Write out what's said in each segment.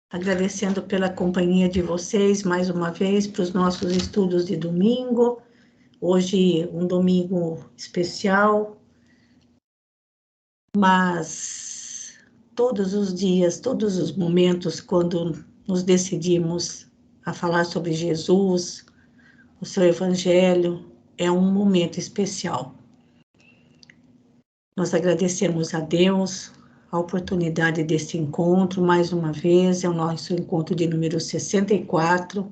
agradecendo pela companhia de vocês mais uma vez para os nossos estudos de domingo. Hoje um domingo especial, mas todos os dias, todos os momentos, quando nos decidimos a falar sobre Jesus, o seu Evangelho, é um momento especial. Nós agradecemos a Deus a oportunidade deste encontro, mais uma vez, é o nosso encontro de número 64.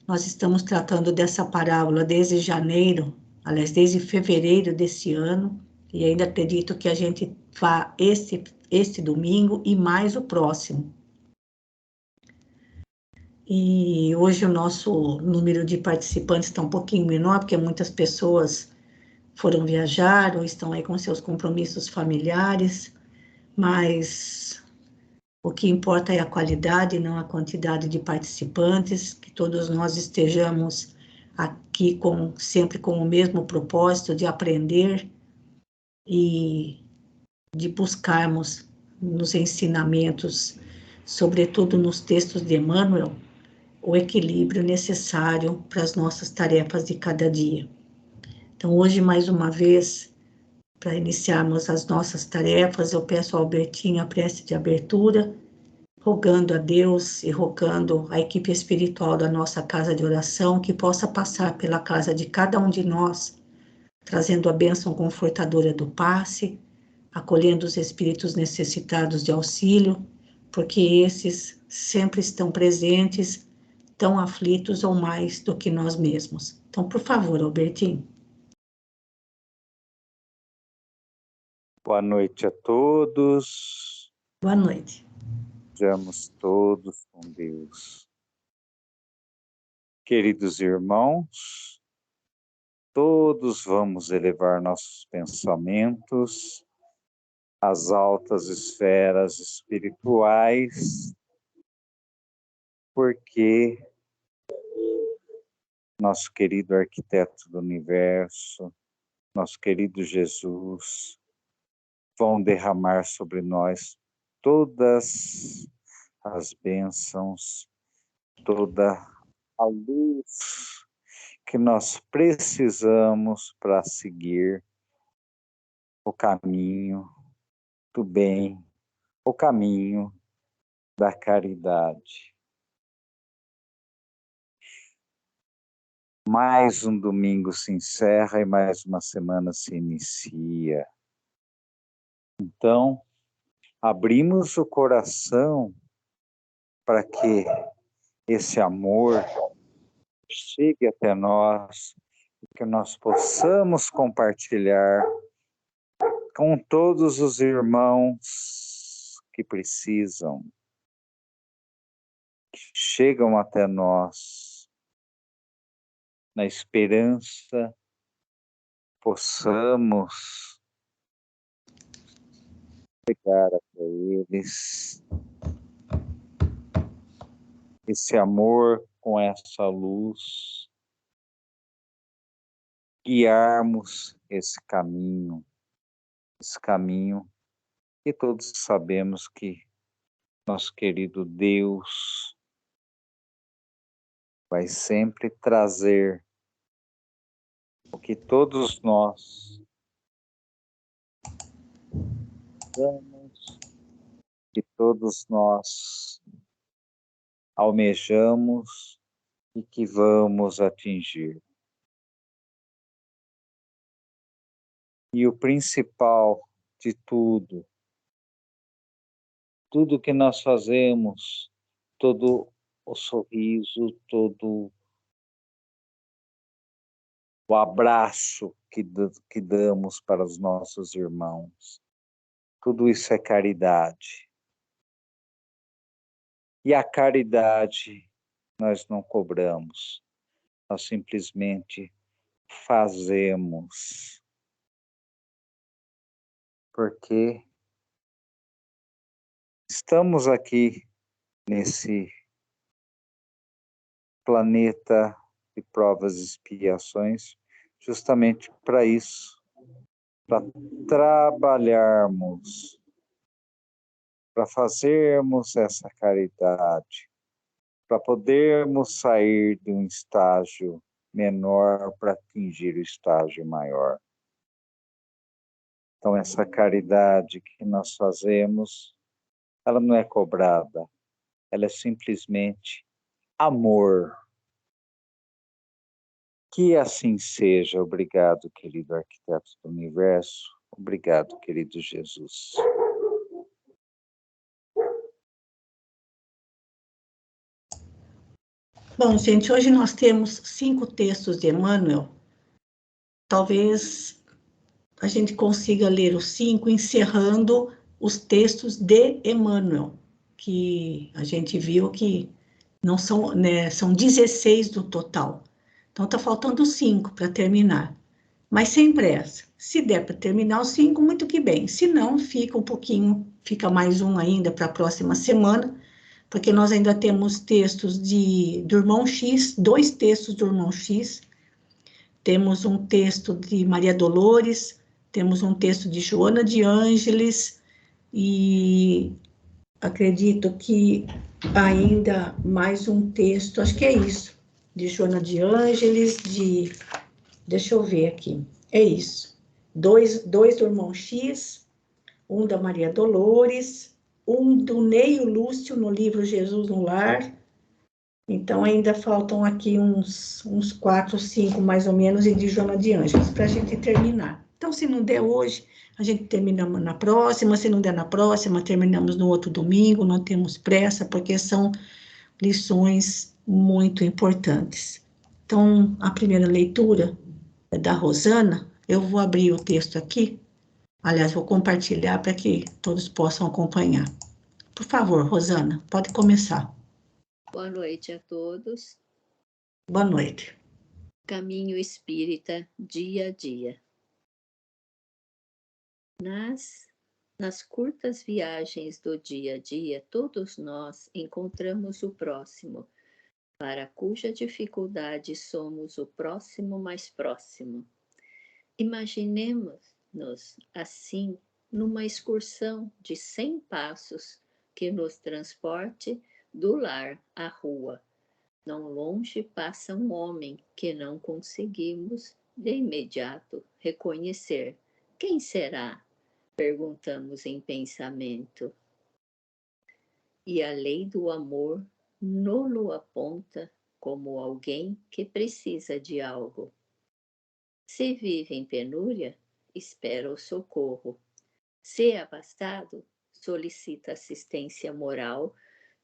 Nós estamos tratando dessa parábola desde janeiro, aliás, desde fevereiro desse ano, e ainda acredito que a gente vá este domingo e mais o próximo. E hoje o nosso número de participantes está um pouquinho menor, porque muitas pessoas foram viajar ou estão aí com seus compromissos familiares, mas o que importa é a qualidade, não a quantidade de participantes, que todos nós estejamos aqui sempre com o mesmo propósito de aprender e de buscarmos nos ensinamentos, sobretudo nos textos de Emmanuel, o equilíbrio necessário para as nossas tarefas de cada dia. Então, hoje, mais uma vez, para iniciarmos as nossas tarefas, eu peço ao Albertinho a prece de abertura, rogando a Deus e rogando a equipe espiritual da nossa casa de oração que possa passar pela casa de cada um de nós, trazendo a bênção confortadora do passe, acolhendo os espíritos necessitados de auxílio, porque esses sempre estão presentes, tão aflitos ou mais do que nós mesmos. Então, por favor, Albertinho. Boa noite a todos. Boa noite. Sejamos todos com Deus. Queridos irmãos, todos vamos elevar nossos pensamentos às altas esferas espirituais, porque nosso querido arquiteto do universo, nosso querido Jesus, vão derramar sobre nós todas as bênçãos, toda a luz que nós precisamos para seguir o caminho do bem, o caminho da caridade. Mais um domingo se encerra e mais uma semana se inicia. Então, abrimos o coração para que esse amor chegue até nós, que nós possamos compartilhar com todos os irmãos que precisam, que chegam até nós, na esperança, possamos chegar até eles, esse amor com essa luz, guiarmos esse caminho que todos sabemos que nosso querido Deus vai sempre trazer o que todos nós amamos, que todos nós almejamos e que vamos atingir. E o principal de tudo que nós fazemos, todo o sorriso, todo o abraço que damos para os nossos irmãos, tudo isso é caridade. E a caridade nós não cobramos, nós simplesmente fazemos. Porque estamos aqui nesse planeta de provas e expiações justamente para isso, para trabalharmos para fazermos essa caridade, para podermos sair de um estágio menor para atingir o estágio maior. Então, essa caridade que nós fazemos, ela não é cobrada, ela é simplesmente amor. Que assim seja. Obrigado, querido arquiteto do universo. Obrigado, querido Jesus. Bom, gente, hoje nós temos 5 textos de Emmanuel. Talvez a gente consiga ler os 5 encerrando os textos de Emmanuel, que a gente viu que não são, né, são 16 no total. Então, está faltando 5 para terminar. Mas sem pressa. Se der para terminar os 5, muito que bem. Se não, fica um pouquinho, fica mais um ainda para a próxima semana, porque nós ainda temos textos do Irmão X, 2 textos do Irmão X, temos um texto de Maria Dolores, temos um texto de Joana de Ângeles, e acredito que ainda mais um texto, acho que é isso, de Joana de Ângeles, deixa eu ver aqui, é isso, dois do Irmão X, um da Maria Dolores, um do Neio Lúcio no livro Jesus no Lar. Então, ainda faltam aqui uns 4, 5, mais ou menos, e de Joana de Ângeles, para a gente terminar. Então, se não der hoje, a gente termina na próxima, se não der na próxima, terminamos no outro domingo, não temos pressa, porque são lições muito importantes. Então, a primeira leitura é da Rosana. Eu vou abrir o texto aqui, aliás, vou compartilhar para que todos possam acompanhar. Por favor, Rosana, pode começar. Boa noite a todos. Boa noite. Caminho Espírita, dia a dia. Nas curtas viagens do dia a dia, todos nós encontramos o próximo, para cuja dificuldade somos o próximo mais próximo. Imaginemos-nos assim numa excursão de 100 passos que nos transporte do lar à rua. Não longe passa um homem que não conseguimos de imediato reconhecer. Quem será? Perguntamos em pensamento. E a lei do amor nolo aponta como alguém que precisa de algo. Se vive em penúria, espera o socorro. Se é abastado, solicita assistência moral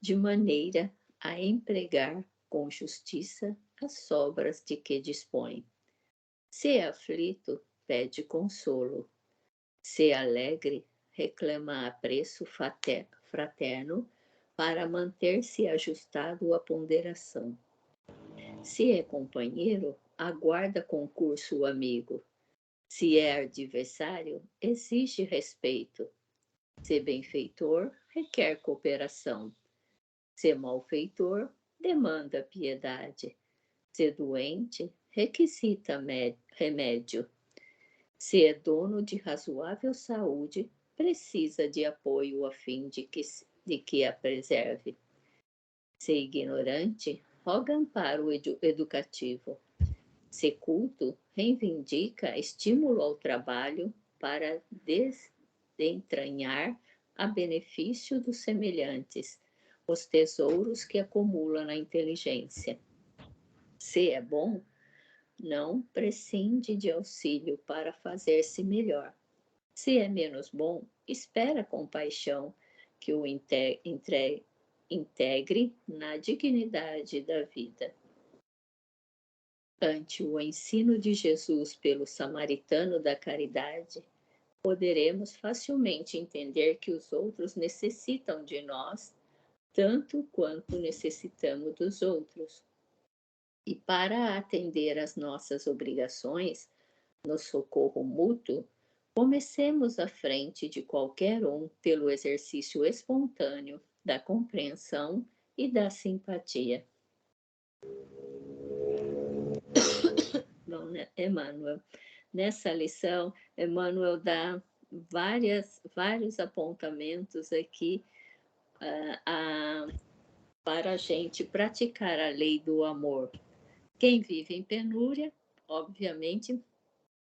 de maneira a empregar com justiça as sobras de que dispõe. Se é aflito, pede consolo. Se é alegre, reclama apreço fraterno para manter-se ajustado à ponderação. Se é companheiro, aguarda concurso o amigo. Se é adversário, exige respeito. Se benfeitor, requer cooperação. Se malfeitor, demanda piedade. Se doente, requisita remédio. Se é dono de razoável saúde, precisa de apoio a fim de que a preserve. Se ignorante, roga amparo educativo. Se culto, reivindica estímulo ao trabalho para desentranhar a benefício dos semelhantes os tesouros que acumula na inteligência. Se é bom, não prescinde de auxílio para fazer-se melhor. Se é menos bom, espera com paixão que o integre na dignidade da vida. Ante o ensino de Jesus pelo samaritano da caridade, poderemos facilmente entender que os outros necessitam de nós tanto quanto necessitamos dos outros. E para atender às nossas obrigações, no socorro mútuo, comecemos à frente de qualquer um pelo exercício espontâneo da compreensão e da simpatia. Bom, né, Emmanuel? Nessa lição, Emmanuel dá vários apontamentos aqui para a gente praticar a lei do amor. Quem vive em penúria, obviamente,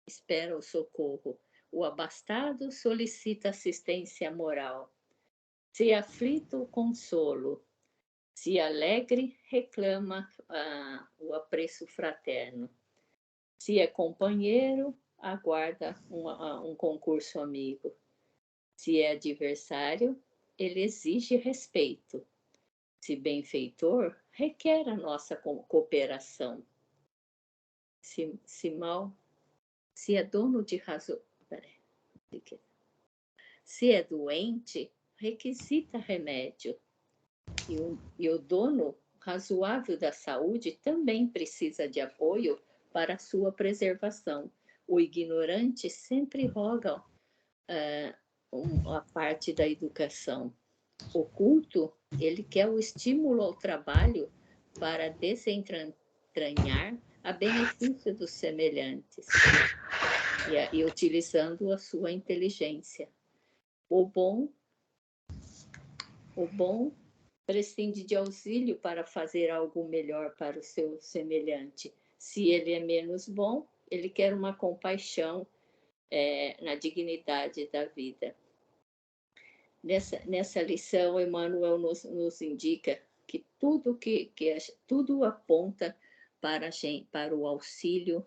espera o socorro. O abastado solicita assistência moral. Se aflito, o consolo. Se alegre, reclama o apreço fraterno. Se é companheiro, aguarda um concurso amigo. Se é adversário, ele exige respeito. Se benfeitor, requer a nossa cooperação. Se é dono de razão, se é doente, requisita remédio. E o dono razoável da saúde também precisa de apoio para a sua preservação. O ignorante sempre roga a parte da educação. O culto, ele quer o estímulo ao trabalho para desentranhar a benefício dos semelhantes e utilizando a sua inteligência. O bom prescinde de auxílio para fazer algo melhor para o seu semelhante. Se ele é menos bom, ele quer uma compaixão na dignidade da vida. Nessa lição, Emmanuel nos indica que tudo aponta para o auxílio,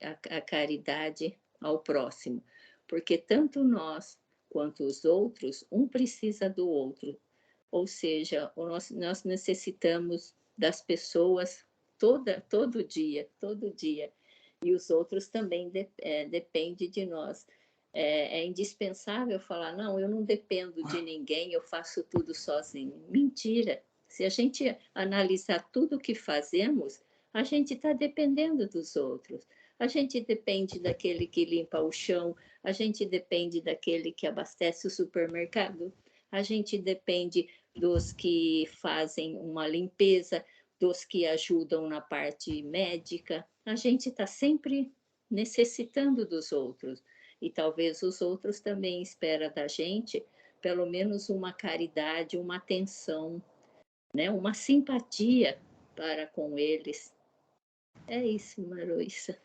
a caridade ao próximo, porque tanto nós quanto os outros, um precisa do outro. Ou seja, nós necessitamos das pessoas todo dia, e os outros também dependem de nós. É indispensável falar, não, eu não dependo de ninguém, eu faço tudo sozinho. Mentira! Se a gente analisar tudo o que fazemos, a gente está dependendo dos outros. A gente depende daquele que limpa o chão, a gente depende daquele que abastece o supermercado, a gente depende dos que fazem uma limpeza, dos que ajudam na parte médica. A gente está sempre necessitando dos outros. E talvez os outros também esperam da gente, pelo menos uma caridade, uma atenção, né? Uma simpatia para com eles. É isso, Maruíssa.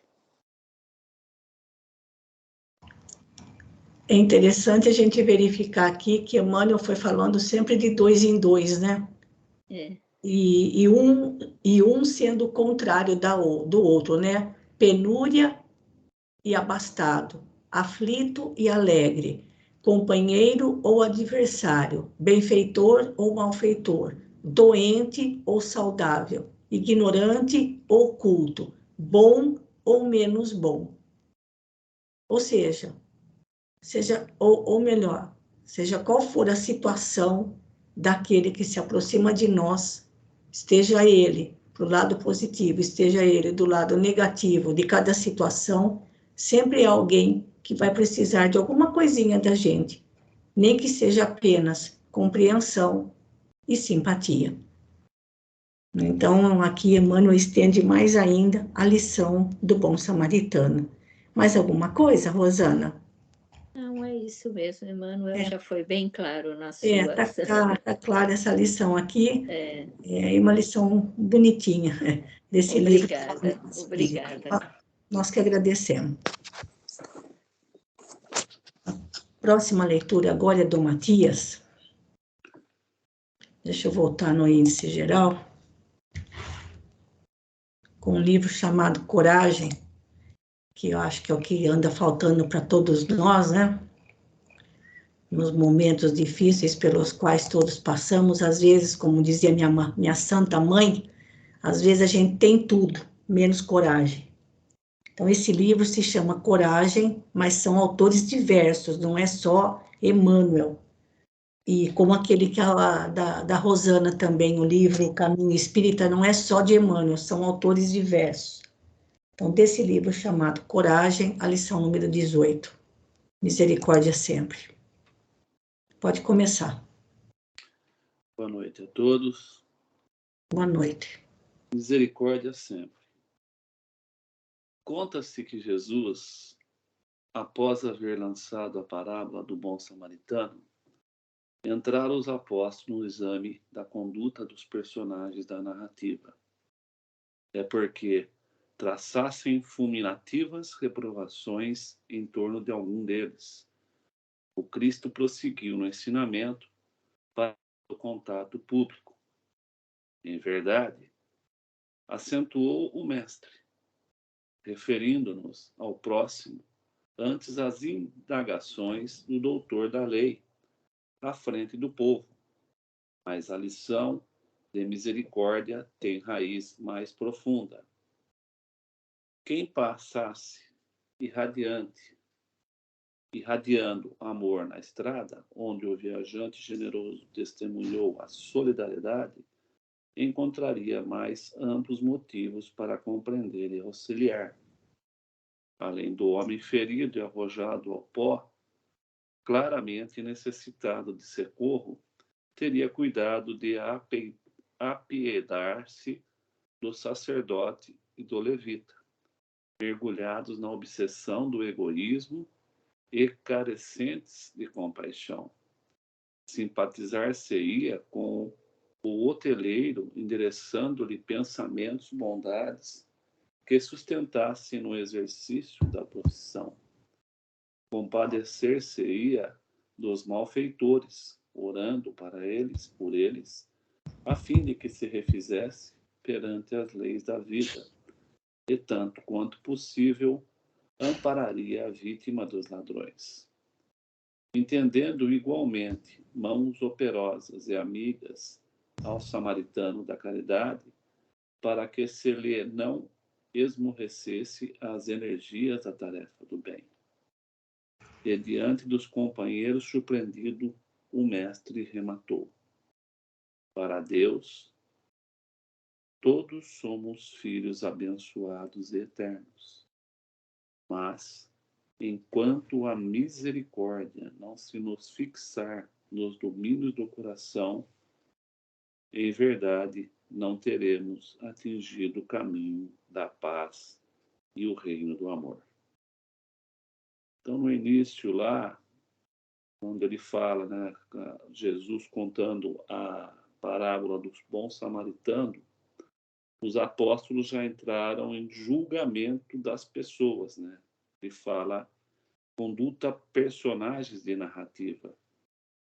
É interessante a gente verificar aqui que Emmanuel foi falando sempre de dois em dois, né? É. E um sendo o contrário do outro, né? Penúria e abastado, aflito e alegre, companheiro ou adversário, benfeitor ou malfeitor, doente ou saudável, ignorante ou culto, bom ou menos bom. Ou seja, ou melhor, seja qual for a situação daquele que se aproxima de nós, esteja ele do lado positivo, esteja ele do lado negativo de cada situação, sempre há alguém que vai precisar de alguma coisinha da gente, nem que seja apenas compreensão e simpatia. Então, aqui Emmanuel estende mais ainda a lição do bom samaritano. Mais alguma coisa, Rosana? Não, é isso mesmo, Emmanuel já foi bem claro nas suas... Tá clara essa lição aqui, é uma lição bonitinha desse livro. Obrigada. Nós que agradecemos. A próxima leitura agora é do Matias. Deixa eu voltar no índice geral. Com um livro chamado Coragem, que eu acho que é o que anda faltando para todos nós, né? Nos momentos difíceis pelos quais todos passamos, às vezes, como dizia minha santa mãe, às vezes a gente tem tudo, menos coragem. Então, esse livro se chama Coragem, mas são autores diversos, não é só Emmanuel. E como aquele que da Rosana também, o livro Caminho Espírita, não é só de Emmanuel, são autores diversos. Então, desse livro chamado Coragem, a lição número 18. Misericórdia sempre. Pode começar. Boa noite a todos. Boa noite. Misericórdia sempre. Conta-se que Jesus, após haver lançado a parábola do bom samaritano, entraram os apóstolos no exame da conduta dos personagens da narrativa. É porque traçassem fulminativas reprovações em torno de algum deles. O Cristo prosseguiu no ensinamento para o contato público. Em verdade, acentuou o Mestre, referindo-nos ao próximo, antes as indagações do doutor da lei, à frente do povo. Mas a lição de misericórdia tem raiz mais profunda. Quem passasse irradiando amor na estrada, onde o viajante generoso testemunhou a solidariedade, encontraria mais amplos motivos para compreender e auxiliar. Além do homem ferido e arrojado ao pó, claramente necessitado de socorro, teria cuidado de apiedar-se do sacerdote e do levita, mergulhados na obsessão do egoísmo e carecentes de compaixão. Simpatizar-se-ia com o hoteleiro, endereçando-lhe pensamentos, bondades, que sustentassem no exercício da profissão. Compadecer-se-ia dos malfeitores, orando para eles, por eles, a fim de que se refizesse perante as leis da vida, e tanto quanto possível ampararia a vítima dos ladrões. Entendendo igualmente mãos operosas e amigas ao samaritano da caridade, para que se lhe não esmorrecesse as energias da tarefa do bem. E diante dos companheiros surpreendido, o mestre rematou: para Deus, todos somos filhos abençoados e eternos. Mas, enquanto a misericórdia não se nos fixar nos domínios do coração, em verdade não teremos atingido o caminho da paz e o reino do amor. Então, no início lá, quando ele fala, né, Jesus contando a parábola dos bons samaritanos, os apóstolos já entraram em julgamento das pessoas, né? Ele fala conduta personagens de narrativa.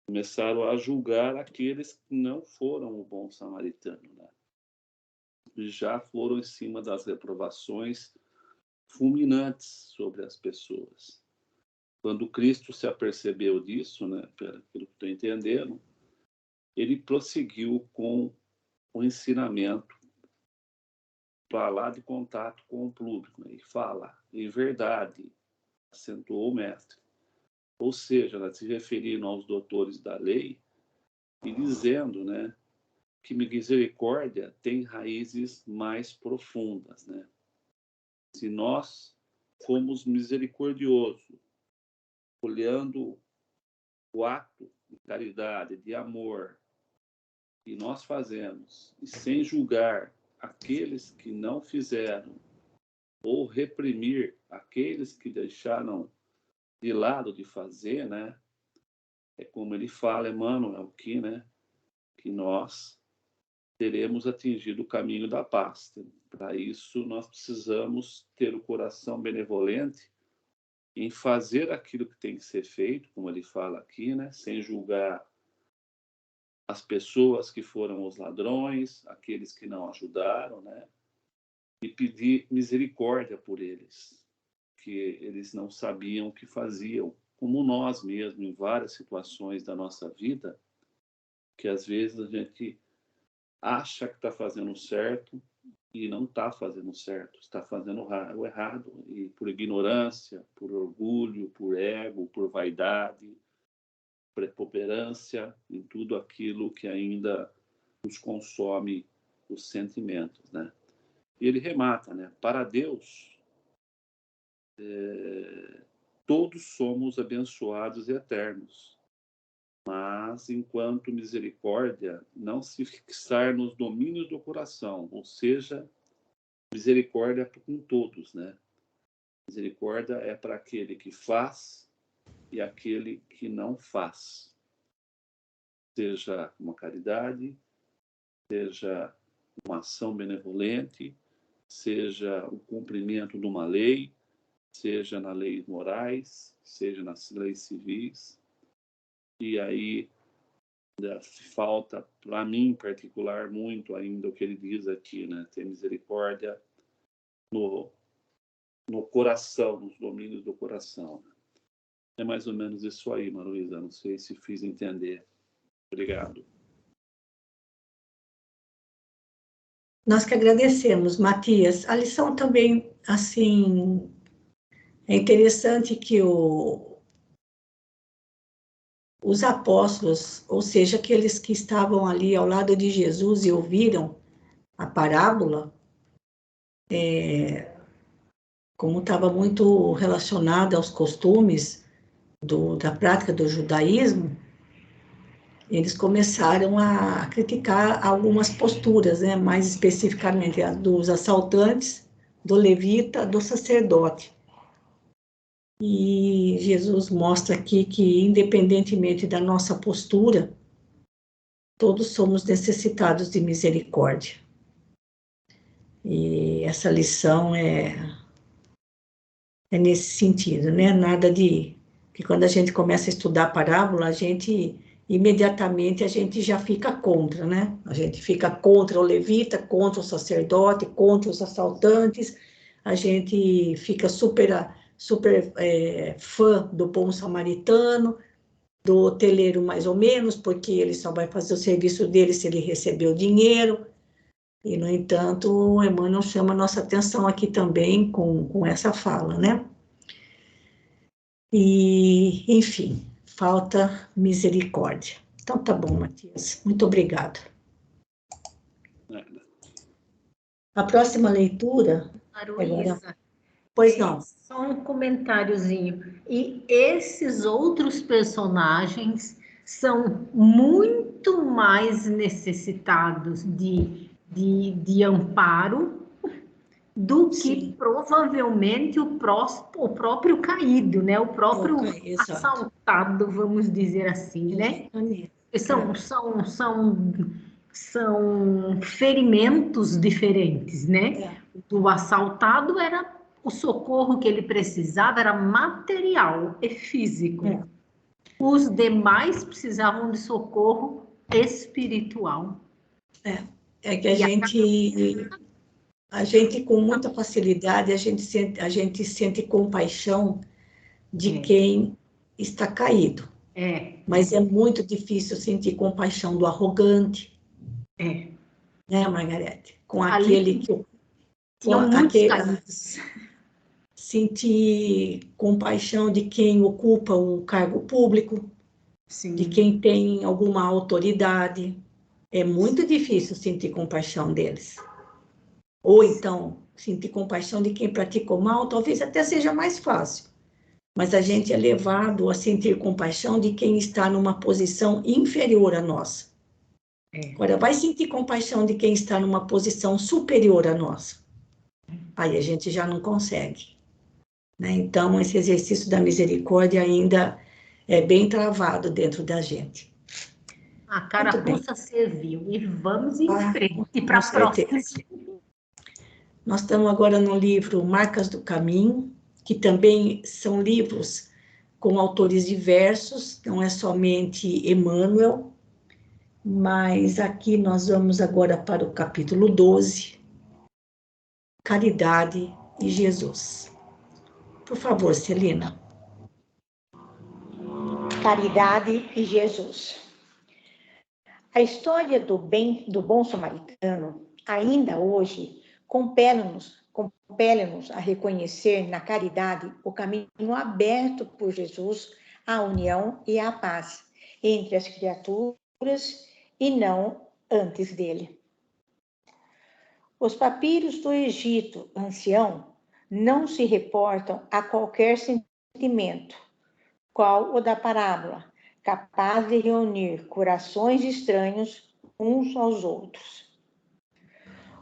Começaram a julgar aqueles que não foram o bom samaritano, né? Já foram em cima das reprovações fulminantes sobre as pessoas. Quando Cristo se apercebeu disso, né, pelo que estou entendendo, ele prosseguiu com o ensinamento para lá de contato com o público, né, e fala, em verdade, acentuou o mestre. Ou seja, ela se referindo aos doutores da lei e dizendo, né, que misericórdia tem raízes mais profundas, né? Se nós formos misericordiosos, olhando o ato de caridade, de amor que nós fazemos, e sem julgar aqueles que não fizeram, ou reprimir aqueles que deixaram de lado de fazer, né? É como ele fala, Emmanuel, aqui, né? Que nós teremos atingido o caminho da paz. Para isso, nós precisamos ter o coração benevolente em fazer aquilo que tem que ser feito, como ele fala aqui, né? Sem julgar as pessoas que foram os ladrões, aqueles que não ajudaram, né? E pedir misericórdia por eles, que eles não sabiam o que faziam, como nós mesmos, em várias situações da nossa vida, que às vezes a gente acha que está fazendo certo e não está fazendo certo, está fazendo o errado, e por ignorância, por orgulho, por ego, por vaidade, preponderância, em tudo aquilo que ainda nos consome os sentimentos, né? E ele remata, né? Para Deus, todos somos abençoados e eternos. Mas, enquanto misericórdia não se fixar nos domínios do coração, ou seja, misericórdia com todos, né? Misericórdia é para aquele que faz e aquele que não faz. seja uma caridade, seja uma ação benevolente, seja o cumprimento de uma lei, seja nas leis morais, seja nas leis civis. E aí falta, para mim em particular, muito ainda o que ele diz aqui, né? Ter misericórdia no coração, nos domínios do coração. É mais ou menos isso aí, Maruísa. Não sei se fiz entender. Obrigado. Nós que agradecemos, Matias. A lição também, assim, é interessante que os apóstolos, ou seja, aqueles que estavam ali ao lado de Jesus e ouviram a parábola, como estava muito relacionada aos costumes da prática do judaísmo, eles começaram a criticar algumas posturas, né? Mais especificamente a dos assaltantes, do levita, do sacerdote. E Jesus mostra aqui que, independentemente da nossa postura, todos somos necessitados de misericórdia. E essa lição é nesse sentido, né? Nada de... que quando a gente começa a estudar a parábola, imediatamente a gente já fica contra, né? A gente fica contra o levita, contra o sacerdote, contra os assaltantes, a gente fica super fã do bom samaritano, do hoteleiro mais ou menos, porque ele só vai fazer o serviço dele se ele receber o dinheiro. E, no entanto, o Emmanuel chama a nossa atenção aqui também com essa fala, né? E, enfim, falta misericórdia. Então, tá bom, Matias. Muito obrigada. A próxima leitura... Maruísa, pois não. Só um comentáriozinho. E esses outros personagens são muito mais necessitados de amparo do que provavelmente o próprio caído, né? O próprio assaltado, vamos dizer assim, né? São ferimentos diferentes, né? O assaltado era o socorro que ele precisava, era material e físico. Os demais precisavam de socorro espiritual. É que a gente com muita facilidade, a gente sente compaixão de quem está caído. Mas é muito difícil sentir compaixão do arrogante. Né, Margarete? Com aquele que... sentir compaixão de quem ocupa um cargo público, de quem tem alguma autoridade. É muito difícil sentir compaixão deles. Ou então, sentir compaixão de quem pratica o mal, talvez até seja mais fácil. Mas a gente é levado a sentir compaixão de quem está numa posição inferior à nossa. Agora, vai sentir compaixão de quem está numa posição superior à nossa. Aí a gente já não consegue. Né? Então, esse exercício da misericórdia ainda é bem travado dentro da gente. A carapuça serviu. E vamos em frente para a próxima. Nós estamos agora no livro Marcas do Caminho, que também são livros com autores diversos, não é somente Emmanuel, mas aqui nós vamos agora para o capítulo 12, Caridade e Jesus. Por favor, Celina. Caridade e Jesus. A história do bom samaritano, ainda hoje, compele-nos a reconhecer na caridade o caminho aberto por Jesus à união e à paz entre as criaturas e não antes dele. Os papiros do Egito ancião não se reportam a qualquer sentimento, qual o da parábola, capaz de reunir corações estranhos uns aos outros.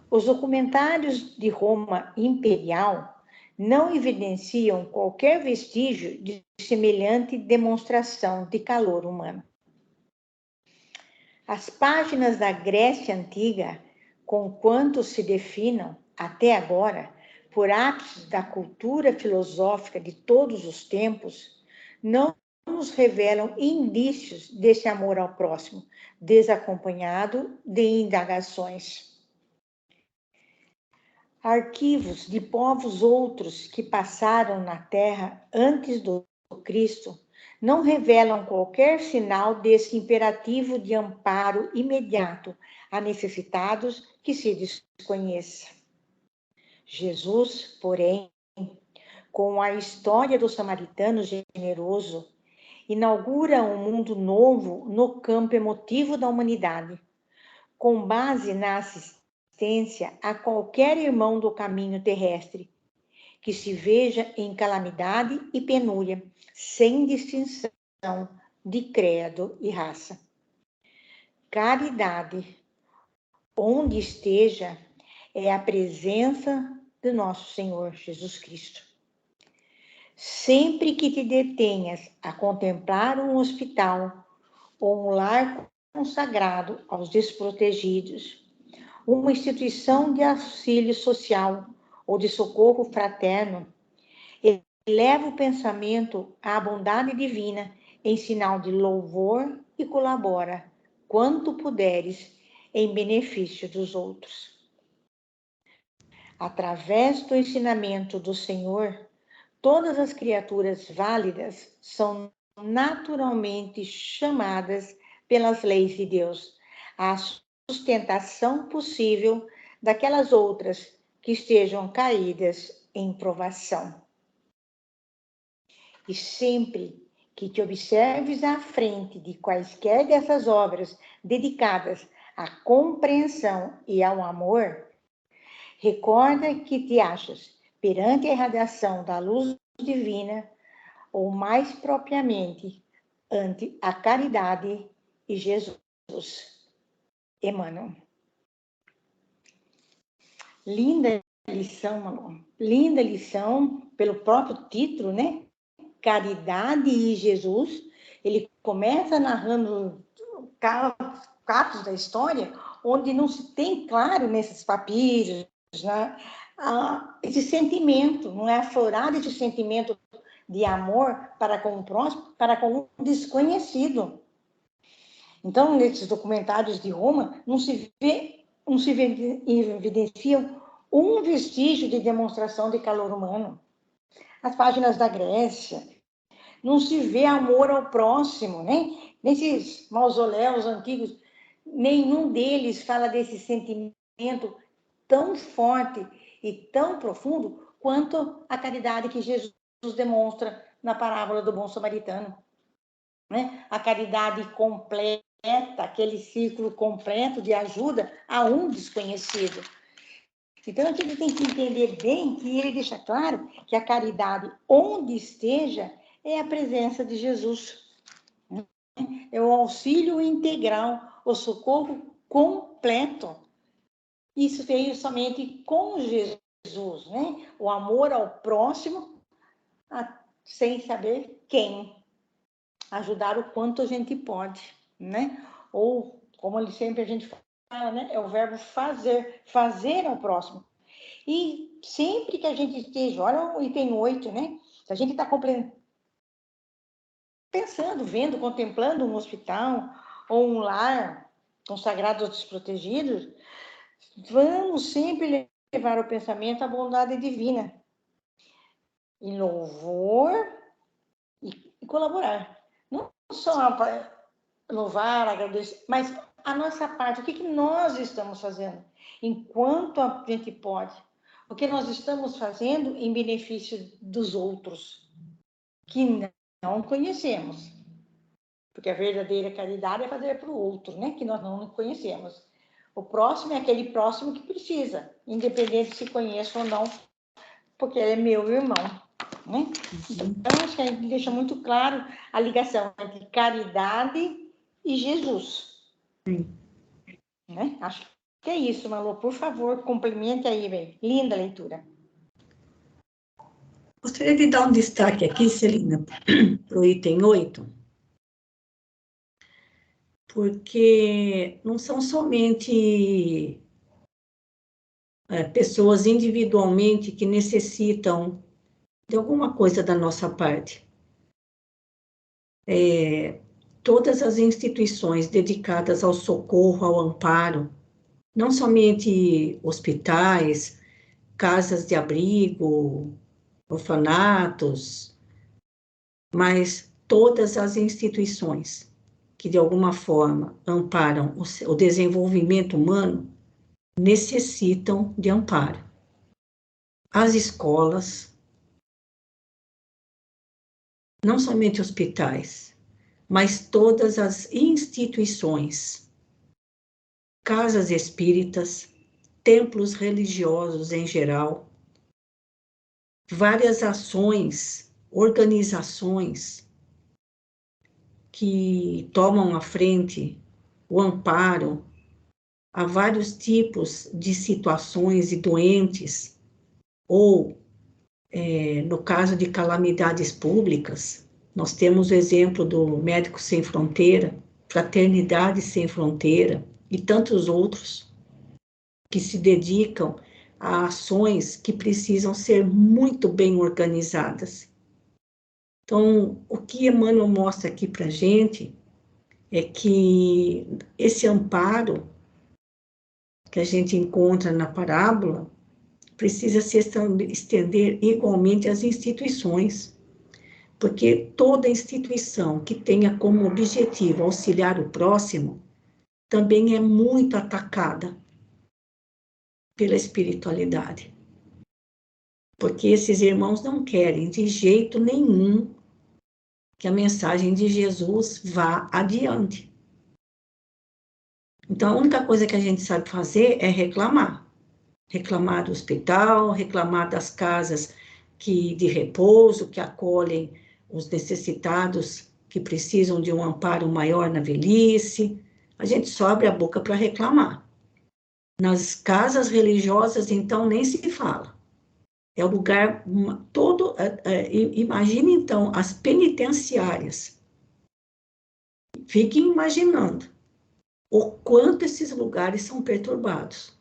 Os documentários de Roma imperial não evidenciam qualquer vestígio de semelhante demonstração de calor humano. As páginas da Grécia Antiga, conquanto se definam, até agora, por ápices da cultura filosófica de todos os tempos, não nos revelam indícios desse amor ao próximo, desacompanhado de indagações. Arquivos de povos outros que passaram na Terra antes do Cristo não revelam qualquer sinal desse imperativo de amparo imediato a necessitados que se desconheça. Jesus, porém, com a história do samaritano generoso, inaugura um mundo novo no campo emotivo da humanidade, com base na assistência a qualquer irmão do caminho terrestre, que se veja em calamidade e penúria, sem distinção de credo e raça. Caridade, onde esteja, é a presença de nosso Senhor Jesus Cristo. Sempre que te detenhas a contemplar um hospital ou um lar consagrado aos desprotegidos, uma instituição de auxílio social ou de socorro fraterno, eleva o pensamento à bondade divina em sinal de louvor e colabora, quanto puderes, em benefício dos outros. Através do ensinamento do Senhor, todas as criaturas válidas são naturalmente chamadas pelas leis de Deus à sustentação possível daquelas outras que estejam caídas em provação. E sempre que te observes à frente de quaisquer dessas obras dedicadas à compreensão e ao amor, recorda que te achas perante a irradiação da luz divina, ou mais propriamente, ante a caridade e Jesus. Emmanuel. Linda lição, Malu. Linda lição, pelo próprio título, né? Caridade e Jesus. Ele começa narrando capítulos da história onde não se tem claro nesses papiros, né? Esse sentimento, não é aflorado esse sentimento de amor para com o próximo, para com o desconhecido. Então, nesses documentários de Roma, não se evidenciam um vestígio de demonstração de calor humano. As páginas da Grécia, não se vê amor ao próximo, né? Nesses mausoléus antigos, nenhum deles fala desse sentimento tão forte e tão profundo quanto a caridade que Jesus demonstra na parábola do bom samaritano, né? A caridade completa, aquele ciclo completo de ajuda a um desconhecido. Então, a gente tem que entender bem que ele deixa claro que a caridade, onde esteja, é a presença de Jesus. É o auxílio integral, o socorro completo. Isso veio somente com Jesus, né? O amor ao próximo, sem saber quem. Ajudar o quanto a gente pode, né? Ou, como a gente fala, né? É o verbo fazer ao próximo. E sempre que a gente esteja, olha o item 8, né? Se a gente está pensando, vendo, contemplando um hospital ou um lar consagrado aos desprotegidos, vamos sempre levar o pensamento à bondade divina, em louvor e colaborar. Não só para louvar, agradecer, mas a nossa parte, o que nós estamos fazendo enquanto a gente pode? O que nós estamos fazendo em benefício dos outros, que não conhecemos. Porque a verdadeira caridade é fazer para o outro, né? Que nós não conhecemos. O próximo é aquele próximo que precisa, independente se conheço ou não, porque ele é meu irmão, né? Então, acho que a gente deixa muito claro a ligação entre caridade e Jesus. Sim. Né? Acho que é isso, Malu. Por favor, complemente aí, bem. Linda leitura. Gostaria de dar um destaque aqui, Celina, para o item 8. porque não são somente pessoas individualmente que necessitam de alguma coisa da nossa parte. Todas as instituições dedicadas ao socorro, ao amparo, não somente hospitais, casas de abrigo, orfanatos, mas todas as instituições que, de alguma forma, amparam o desenvolvimento humano, necessitam de amparo. As escolas, não somente hospitais, mas todas as instituições, casas espíritas, templos religiosos em geral, várias ações, organizações que tomam à frente o amparo a vários tipos de situações e doentes, ou, no caso de calamidades públicas, nós temos o exemplo do Médicos Sem Fronteira, Fraternidade Sem Fronteira e tantos outros que se dedicam a ações que precisam ser muito bem organizadas. Então, o que Emmanuel mostra aqui para a gente é que esse amparo que a gente encontra na parábola precisa se estender igualmente às instituições, porque toda instituição que tenha como objetivo auxiliar o próximo também é muito atacada pela espiritualidade. Porque esses irmãos não querem de jeito nenhum que a mensagem de Jesus vá adiante. Então, a única coisa que a gente sabe fazer é reclamar. Reclamar do hospital, reclamar das casas de repouso, que acolhem os necessitados que precisam de um amparo maior na velhice. A gente só abre a boca para reclamar. Nas casas religiosas, então, nem se fala. É o lugar todo... imagine, então, as penitenciárias. Fiquem imaginando o quanto esses lugares são perturbados,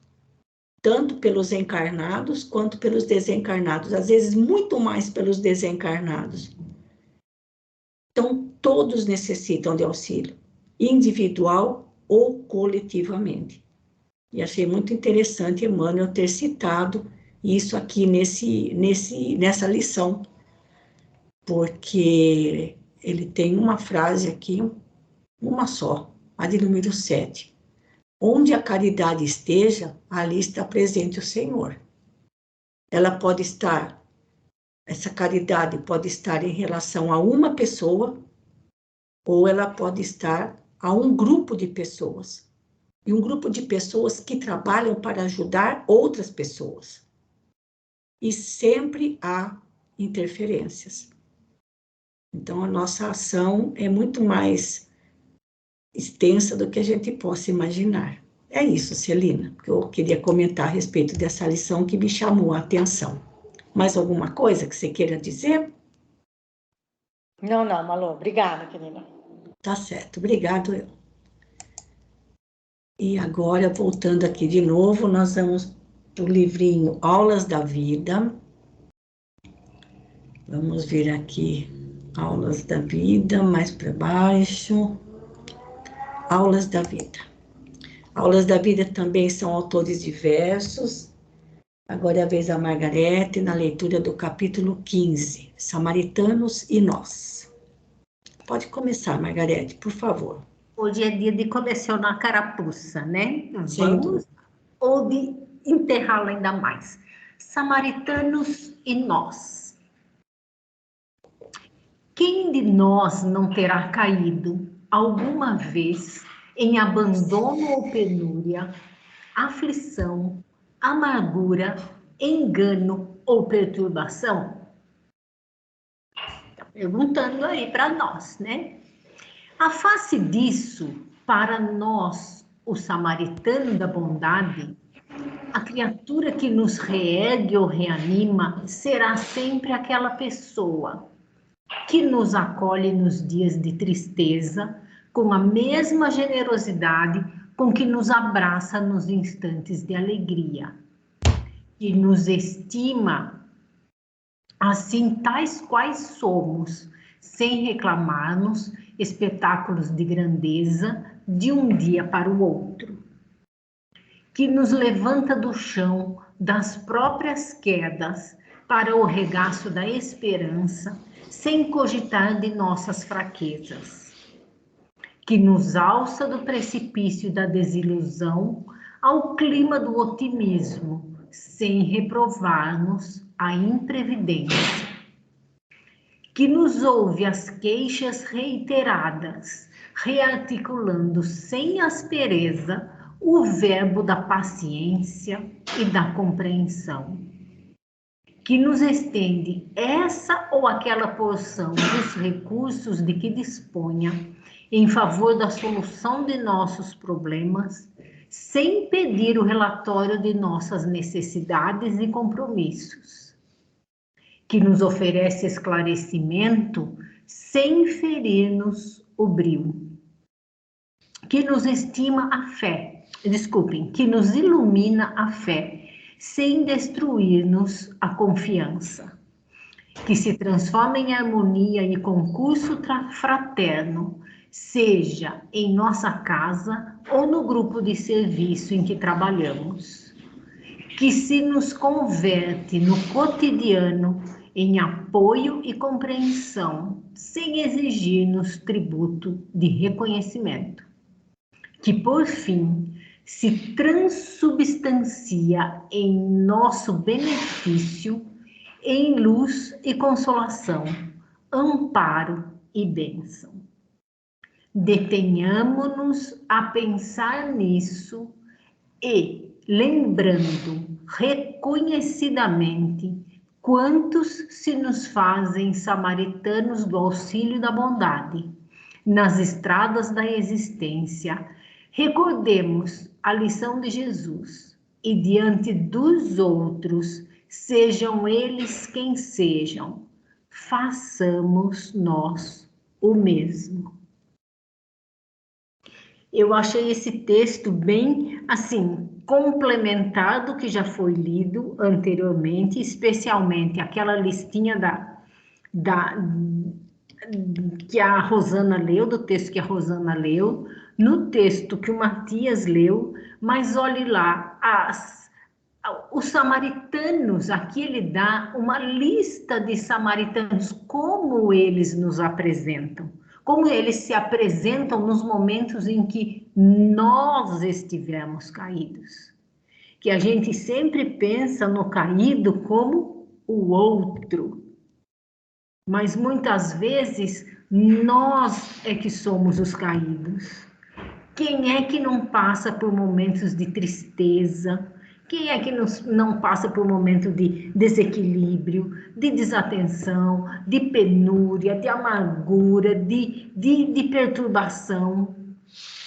tanto pelos encarnados quanto pelos desencarnados, às vezes muito mais pelos desencarnados. Então, todos necessitam de auxílio, individual ou coletivamente. E achei muito interessante Emmanuel ter citado isso aqui nessa lição, porque ele tem uma frase aqui, uma só, a de número 7. Onde a caridade esteja, ali está presente o Senhor. Ela pode estar, essa caridade pode estar em relação a uma pessoa, ou ela pode estar a um grupo de pessoas. E um grupo de pessoas que trabalham para ajudar outras pessoas. E sempre há interferências. Então, a nossa ação é muito mais extensa do que a gente possa imaginar. É isso, Celina, que eu queria comentar a respeito dessa lição que me chamou a atenção. Mais alguma coisa que você queira dizer? Não, Malu. Obrigada, querida. Tá certo, obrigado eu. E agora, voltando aqui de novo, nós vamos para o livrinho Aulas da Vida. Vamos ver aqui, Aulas da Vida, mais para baixo. Aulas da Vida. Aulas da Vida também são autores diversos. Agora é a vez da Margarete, na leitura do capítulo 15, Samaritanos e Nós. Pode começar, Margarete, por favor. Hoje é dia de colecionar carapuça, né? Sem Vamos, ou de enterrá-la ainda mais. Samaritanos e Nós. Quem de nós não terá caído alguma vez em abandono ou penúria, aflição, amargura, engano ou perturbação? Tá perguntando aí para nós, né? A face disso, para nós, o samaritano da bondade, a criatura que nos reergue ou reanima será sempre aquela pessoa que nos acolhe nos dias de tristeza, com a mesma generosidade com que nos abraça nos instantes de alegria, que nos estima assim tais quais somos, sem reclamar-nos espetáculos de grandeza de um dia para o outro, que nos levanta do chão das próprias quedas para o regaço da esperança, sem cogitar de nossas fraquezas, que nos alça do precipício da desilusão ao clima do otimismo, sem reprovar-nos a imprevidência, que nos ouve as queixas reiteradas, rearticulando sem aspereza o verbo da paciência e da compreensão, que nos estende essa ou aquela porção dos recursos de que disponha em favor da solução de nossos problemas, sem pedir o relatório de nossas necessidades e compromissos, que nos oferece esclarecimento sem ferir-nos o brio, que nos estima a fé, que nos ilumina a fé, sem destruir-nos a confiança, que se transforma em harmonia e concurso fraterno, seja em nossa casa ou no grupo de serviço em que trabalhamos, que se nos converte no cotidiano em apoio e compreensão, sem exigir-nos tributo de reconhecimento, que por fim se transubstancia em nosso benefício, em luz e consolação, amparo e bênção. Detenhamo-nos a pensar nisso e, lembrando reconhecidamente quantos se nos fazem samaritanos do auxílio da bondade, nas estradas da existência, recordemos a lição de Jesus e diante dos outros, sejam eles quem sejam, façamos nós o mesmo. Eu achei esse texto bem, assim, complementar do que já foi lido anteriormente, especialmente aquela listinha que a Rosana leu, do texto que a Rosana leu, no texto que o Matias leu, mas olhe lá, os samaritanos, aqui ele dá uma lista de samaritanos, como eles nos apresentam, como eles se apresentam nos momentos em que nós estivemos caídos. Que a gente sempre pensa no caído como o outro, mas muitas vezes nós é que somos os caídos. Quem é que não passa por momentos de tristeza? Quem é que não passa por momentos de desequilíbrio, de desatenção, de penúria, de amargura, de perturbação?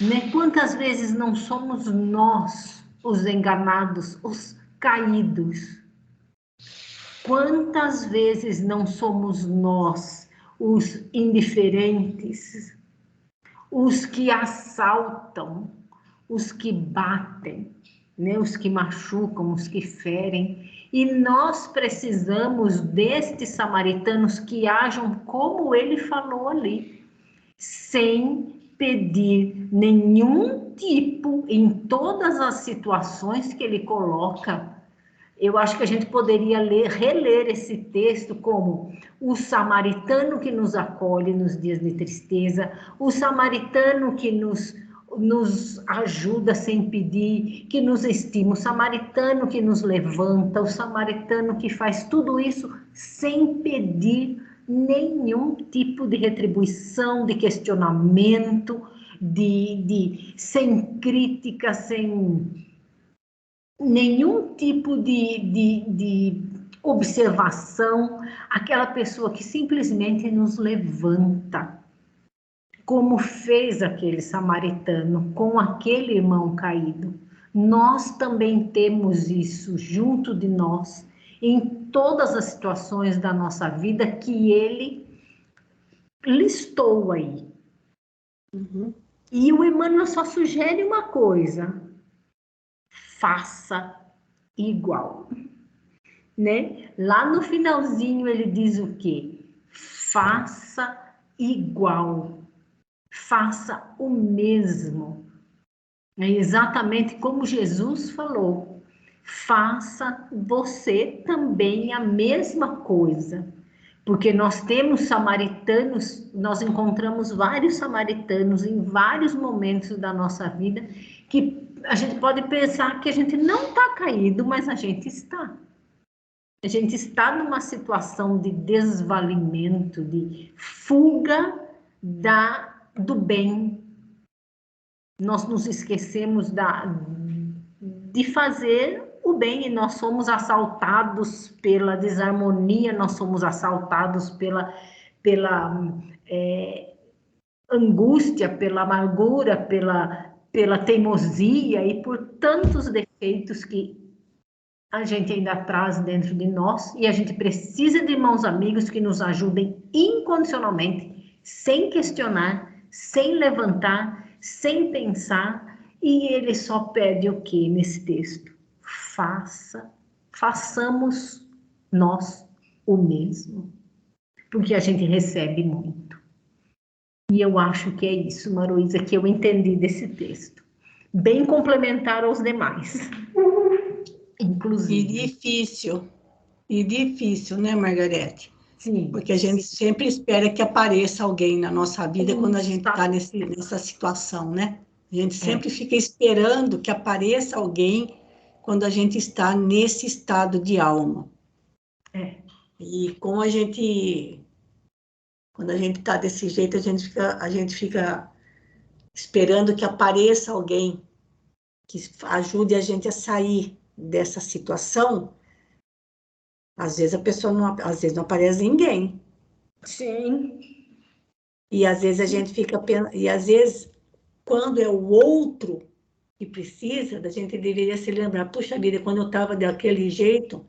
Né? Quantas vezes não somos nós os enganados, os caídos? Quantas vezes não somos nós os indiferentes, os que assaltam, os que batem, né? Os que machucam, os que ferem? E nós precisamos destes samaritanos que ajam como ele falou ali, sem pedir nenhum tipo, em todas as situações que ele coloca. Eu acho que a gente poderia reler esse texto como o samaritano que nos acolhe nos dias de tristeza, o samaritano que nos ajuda sem pedir, que nos estima, o samaritano que nos levanta, o samaritano que faz tudo isso sem pedir nenhum tipo de retribuição, de questionamento, sem crítica, sem nenhum tipo de observação, aquela pessoa que simplesmente nos levanta, como fez aquele samaritano com aquele irmão caído. Nós também temos isso junto de nós, em todas as situações da nossa vida que ele listou aí. Uhum. E o Emmanuel só sugere uma coisa: faça igual, né? Lá no finalzinho ele diz o quê? Faça igual, faça o mesmo. É exatamente como Jesus falou: faça você também a mesma coisa. Porque nós temos samaritanos, nós encontramos vários samaritanos em vários momentos da nossa vida, que a gente pode pensar que a gente não está caído, mas a gente está. A gente está numa situação de desvalimento, de fuga do bem. Nós nos esquecemos de fazer o bem, e nós somos assaltados pela desarmonia, nós somos assaltados pela angústia, pela amargura, pela teimosia e por tantos defeitos que a gente ainda traz dentro de nós, e a gente precisa de irmãos amigos que nos ajudem incondicionalmente, sem questionar, sem levantar, sem pensar. E ele só pede o que nesse texto? Façamos nós o mesmo, porque a gente recebe muito. E eu acho que é isso, Maruísa, que eu entendi desse texto. Bem complementar aos demais. Inclusive. E difícil, né, Margarete? Sim. Porque a gente sempre espera que apareça alguém na nossa vida quando a gente está nessa situação, né? A gente sempre fica esperando que apareça alguém quando a gente está nesse estado de alma. E como quando a gente está desse jeito, a gente fica esperando que apareça alguém que ajude a gente a sair dessa situação. Às vezes a pessoa às vezes não aparece ninguém. Sim. E às vezes a gente fica e às vezes quando é o outro que precisa, a gente deveria se lembrar, puxa vida, quando eu estava daquele jeito,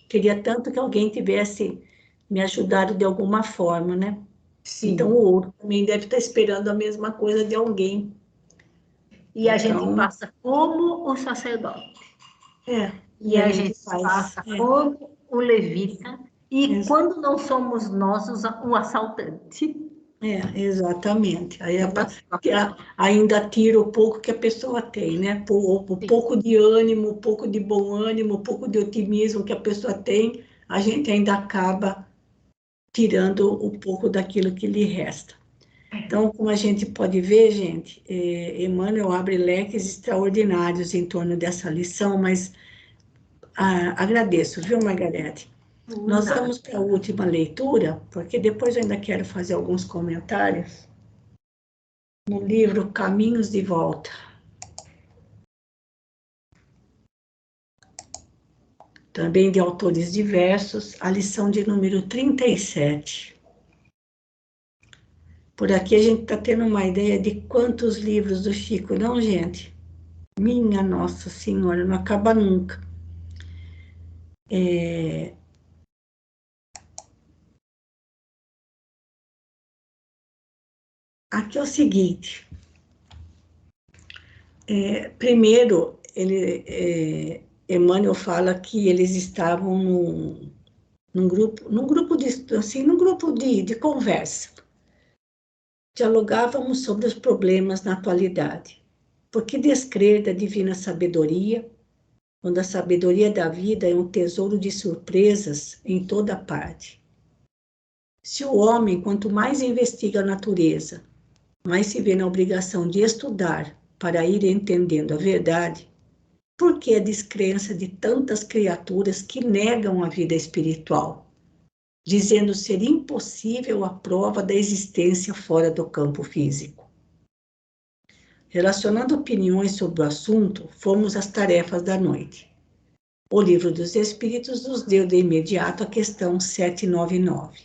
queria tanto que alguém tivesse me ajudado de alguma forma, né? Sim. Então o outro também deve estar esperando a mesma coisa de alguém. E a gente passa como o sacerdote. E a gente passa como o levita. E quando não somos nós, o assaltante. Exatamente. Aí ainda tira o pouco que a pessoa tem, né? O pouco de ânimo, o pouco de bom ânimo, o pouco de otimismo que a pessoa tem, a gente ainda acaba tirando um pouco daquilo que lhe resta. Então, como a gente pode ver, gente, Emmanuel abre leques extraordinários em torno dessa lição, mas agradeço, viu, Margarete? Nós vamos para a última leitura, porque depois eu ainda quero fazer alguns comentários no livro Caminhos de Volta. Também de autores diversos, a lição de número 37. Por aqui a gente está tendo uma ideia de quantos livros do Chico, não, gente? Minha Nossa Senhora, não acaba nunca. Aqui é o seguinte. Primeiro, Emmanuel fala que eles estavam num grupo de conversa. Dialogávamos sobre os problemas na atualidade. Por que descrer da divina sabedoria, quando a sabedoria da vida é um tesouro de surpresas em toda parte? Se o homem, quanto mais investiga a natureza, mais se vê na obrigação de estudar para ir entendendo a verdade, por que a descrença de tantas criaturas que negam a vida espiritual, dizendo ser impossível a prova da existência fora do campo físico? Relacionando opiniões sobre o assunto, fomos às tarefas da noite. O Livro dos Espíritos nos deu de imediato a questão 799.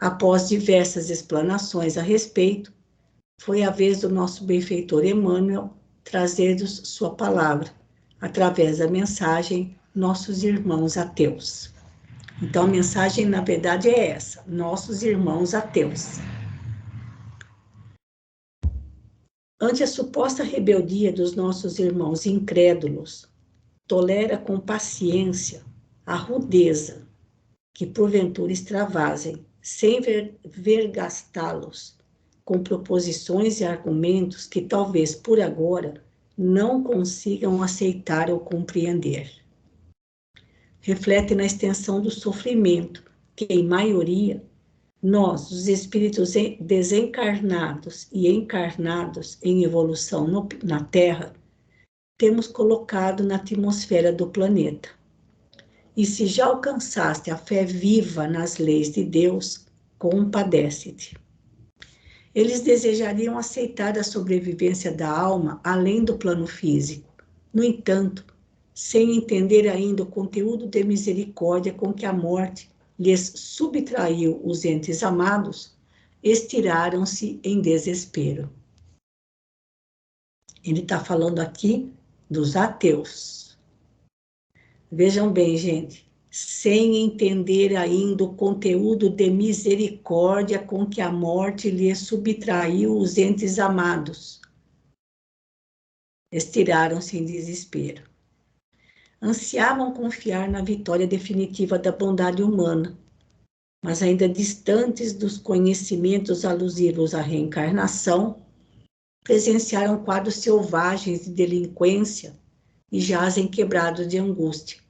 Após diversas explanações a respeito, foi a vez do nosso benfeitor Emmanuel trazer-nos sua palavra, através da mensagem Nossos Irmãos Ateus. Então, a mensagem, na verdade, é essa: Nossos Irmãos Ateus. ante a suposta rebeldia dos nossos irmãos incrédulos, tolera com paciência a rudeza que porventura extravasem, sem vergastá-los com proposições e argumentos que talvez por agora não consigam aceitar ou compreender. Reflete na extensão do sofrimento que, em maioria, nós, os espíritos desencarnados e encarnados em evolução na Terra, temos colocado na atmosfera do planeta. E se já alcançaste a fé viva nas leis de Deus, compadece-te. Eles desejariam aceitar a sobrevivência da alma além do plano físico. No entanto, sem entender ainda o conteúdo de misericórdia com que a morte lhes subtraiu os entes amados, estiraram-se em desespero. Ele está falando aqui dos ateus. Vejam bem, gente, sem entender ainda o conteúdo de misericórdia com que a morte lhes subtraiu os entes amados, estiraram-se em desespero. Ansiavam confiar na vitória definitiva da bondade humana, mas ainda distantes dos conhecimentos alusivos à reencarnação, presenciaram quadros selvagens de delinquência e jazem quebrados de angústia,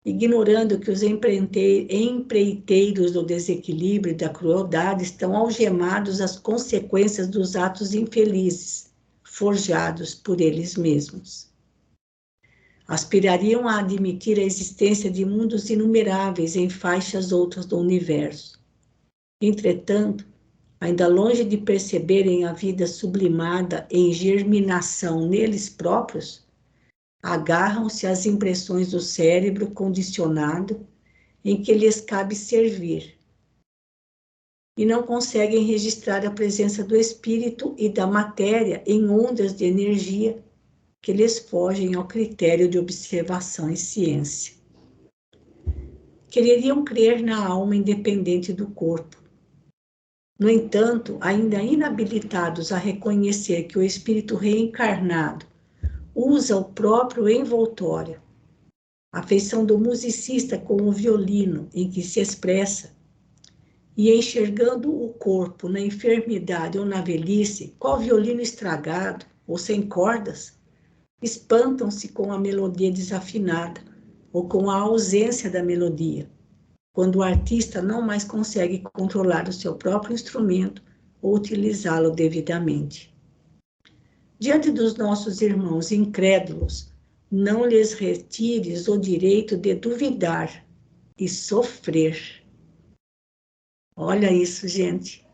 ignorando que os empreiteiros do desequilíbrio e da crueldade estão algemados às consequências dos atos infelizes, forjados por eles mesmos. Aspirariam a admitir a existência de mundos inumeráveis em faixas outras do universo. Entretanto, ainda longe de perceberem a vida sublimada em germinação neles próprios, agarram-se às impressões do cérebro condicionado em que lhes cabe servir e não conseguem registrar a presença do espírito e da matéria em ondas de energia que lhes fogem ao critério de observação e ciência. Quereriam crer na alma independente do corpo. No entanto, ainda inabilitados a reconhecer que o espírito reencarnado usa o próprio envoltório, a feição do musicista com o violino em que se expressa, e enxergando o corpo na enfermidade ou na velhice, qual violino estragado ou sem cordas, espantam-se com a melodia desafinada ou com a ausência da melodia, quando o artista não mais consegue controlar o seu próprio instrumento ou utilizá-lo devidamente. Diante dos nossos irmãos incrédulos, não lhes retires o direito de duvidar e sofrer. Olha isso, gente.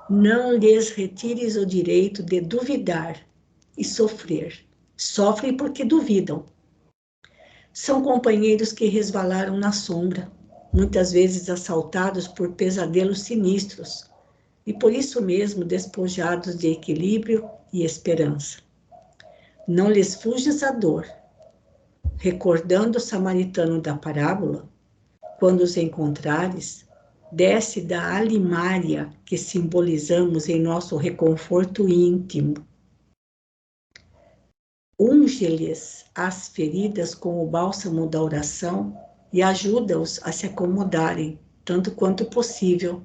Não lhes retires o direito de duvidar e sofrer. Sofrem porque duvidam. São companheiros que resvalaram na sombra, muitas vezes assaltados por pesadelos sinistros, e por isso mesmo despojados de equilíbrio e esperança. Não lhes fujas a dor. Recordando o samaritano da parábola, quando os encontrares, desce da alimária que simbolizamos em nosso reconforto íntimo. Unge-lhes as feridas com o bálsamo da oração e ajuda-os a se acomodarem, tanto quanto possível,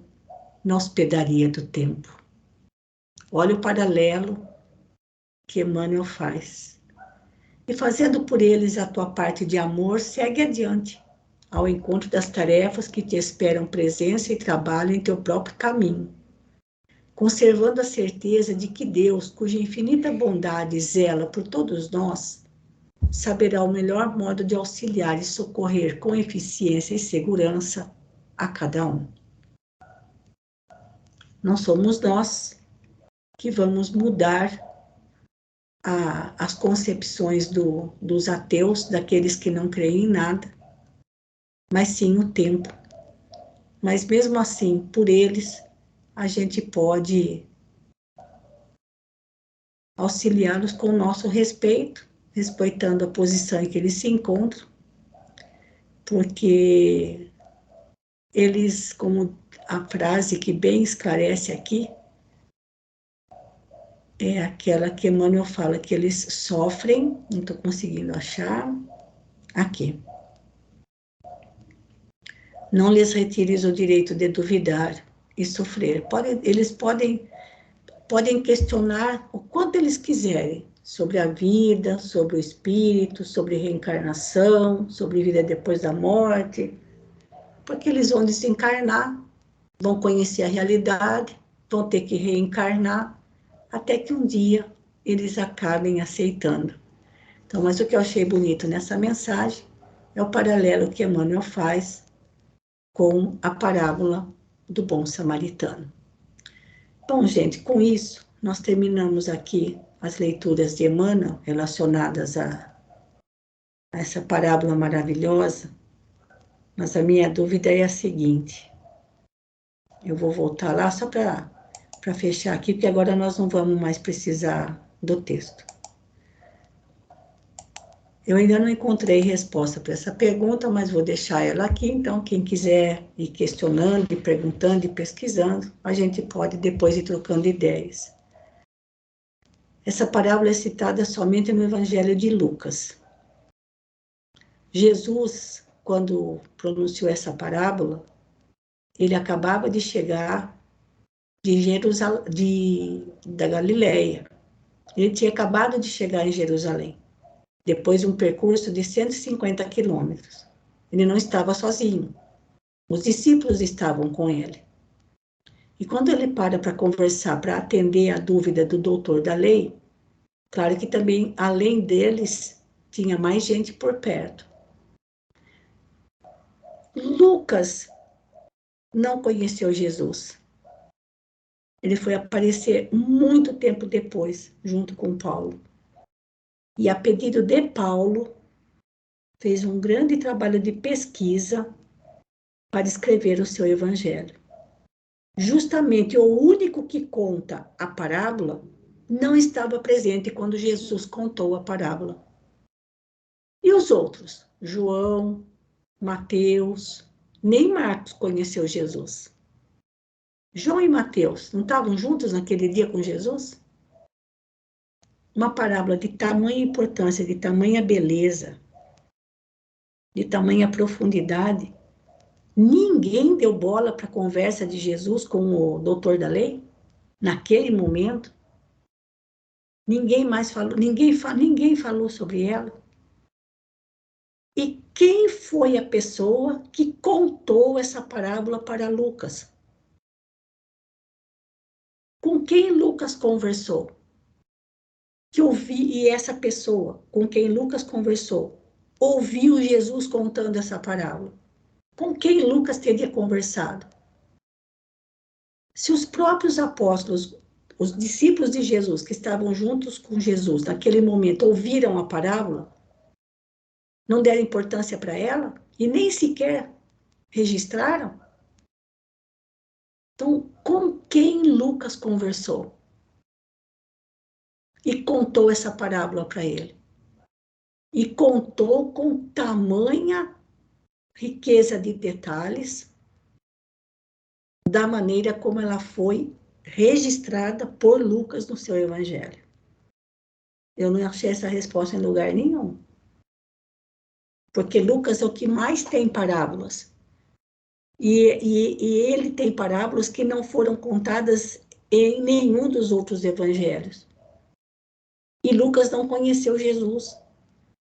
na hospedaria do tempo. Olha o paralelo que Emmanuel faz. E fazendo por eles a tua parte de amor, segue adiante, ao encontro das tarefas que te esperam presença e trabalho em teu próprio caminho, conservando a certeza de que Deus, cuja infinita bondade zela por todos nós, saberá o melhor modo de auxiliar e socorrer com eficiência e segurança a cada um. Não somos nós que vamos mudar as concepções dos ateus, daqueles que não creem em nada, mas sim o tempo. Mas mesmo assim, por eles, a gente pode auxiliá-los com o nosso respeito, respeitando a posição em que eles se encontram, porque eles, como a frase que bem esclarece aqui, é aquela que Emmanuel fala que eles sofrem, não estou conseguindo achar, aqui. Não lhes retires o direito de duvidar e sofrer. Eles podem questionar o quanto eles quiserem sobre a vida, sobre o espírito, sobre reencarnação, sobre vida depois da morte, porque eles vão desencarnar, vão conhecer a realidade, vão ter que reencarnar, até que um dia eles acabem aceitando. Então, mas o que eu achei bonito nessa mensagem é o paralelo que Emmanuel faz com a parábola do bom samaritano. Bom, gente, com isso, nós terminamos aqui as leituras de Emmanuel relacionadas a essa parábola maravilhosa, mas a minha dúvida é a seguinte. Eu vou voltar lá só para fechar aqui, porque agora nós não vamos mais precisar do texto. Eu ainda não encontrei resposta para essa pergunta, mas vou deixar ela aqui, então quem quiser ir questionando, ir perguntando, ir pesquisando, a gente pode depois ir trocando ideias. Essa parábola é citada somente no Evangelho de Lucas. Jesus, quando pronunciou essa parábola, ele acabava de chegar da Galileia. Ele tinha acabado de chegar em Jerusalém, depois de um percurso de 150 quilômetros. Ele não estava sozinho. Os discípulos estavam com ele. E quando ele para conversar, para atender a dúvida do doutor da lei, claro que também, além deles, tinha mais gente por perto. Lucas não conheceu Jesus. Ele foi aparecer muito tempo depois, junto com Paulo. E a pedido de Paulo, fez um grande trabalho de pesquisa para escrever o seu evangelho. Justamente o único que conta a parábola não estava presente quando Jesus contou a parábola. E os outros? João, Mateus, nem Marcos conheceu Jesus. João e Mateus não estavam juntos naquele dia com Jesus? Uma parábola de tamanha importância, de tamanha beleza, de tamanha profundidade. Ninguém deu bola para a conversa de Jesus com o doutor da lei, naquele momento. Ninguém mais falou, ninguém falou sobre ela. E quem foi a pessoa que contou essa parábola para Lucas? Com quem Lucas conversou? E essa pessoa com quem Lucas conversou ouviu Jesus contando essa parábola? Com quem Lucas teria conversado? Se os próprios apóstolos, os discípulos de Jesus, que estavam juntos com Jesus naquele momento, ouviram a parábola, não deram importância para ela e nem sequer registraram? Então, com quem Lucas conversou e contou essa parábola para ele? E contou com tamanha riqueza de detalhes, da maneira como ela foi registrada por Lucas no seu evangelho. Eu não achei essa resposta em lugar nenhum. Porque Lucas é o que mais tem parábolas. E ele tem parábolas que não foram contadas em nenhum dos outros evangelhos. E Lucas não conheceu Jesus.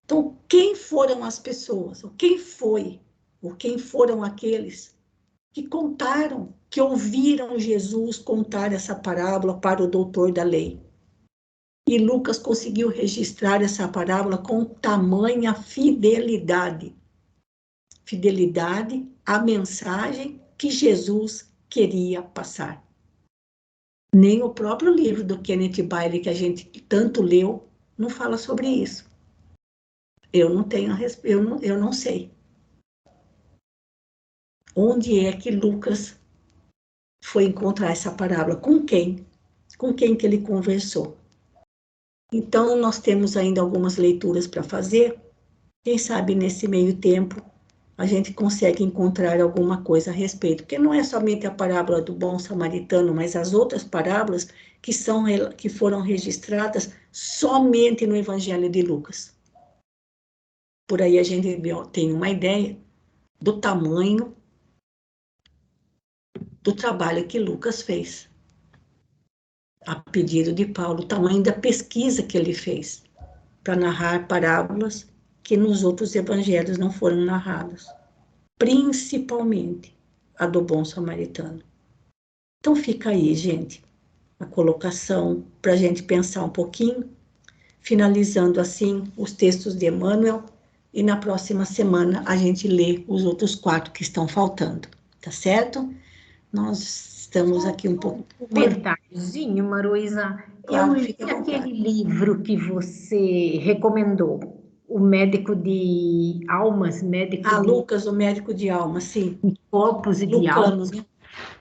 Então, quem foram as pessoas? Quem foi? Ou quem foram aqueles que contaram, que ouviram Jesus contar essa parábola para o doutor da lei? E Lucas conseguiu registrar essa parábola com tamanha fidelidade. Fidelidade à mensagem que Jesus queria passar. Nem o próprio livro do Kenneth Bailey, que a gente tanto leu, não fala sobre isso. Eu não sei. Onde é que Lucas foi encontrar essa parábola? Com quem? Com quem que ele conversou? Então, nós temos ainda algumas leituras para fazer. Quem sabe, nesse meio tempo, a gente consegue encontrar alguma coisa a respeito, porque não é somente a parábola do bom samaritano, mas as outras parábolas que foram registradas somente no Evangelho de Lucas. Por aí a gente tem uma ideia do tamanho do trabalho que Lucas fez, a pedido de Paulo, o tamanho da pesquisa que ele fez para narrar parábolas que nos outros evangelhos não foram narradas, principalmente a do bom samaritano. Então fica aí, gente, a colocação para a gente pensar um pouquinho, finalizando assim os textos de Emmanuel, e na próxima semana a gente lê os outros 4 que estão faltando, tá certo? Nós estamos aqui um pouco... Comentáriozinho, Maruísa. Claro, Eu li fique à vontade. aquele livro que você recomendou, O Médico de Almas, Médico de Lucas, o médico de alma, sim. Corpos e de Almas. Lucano,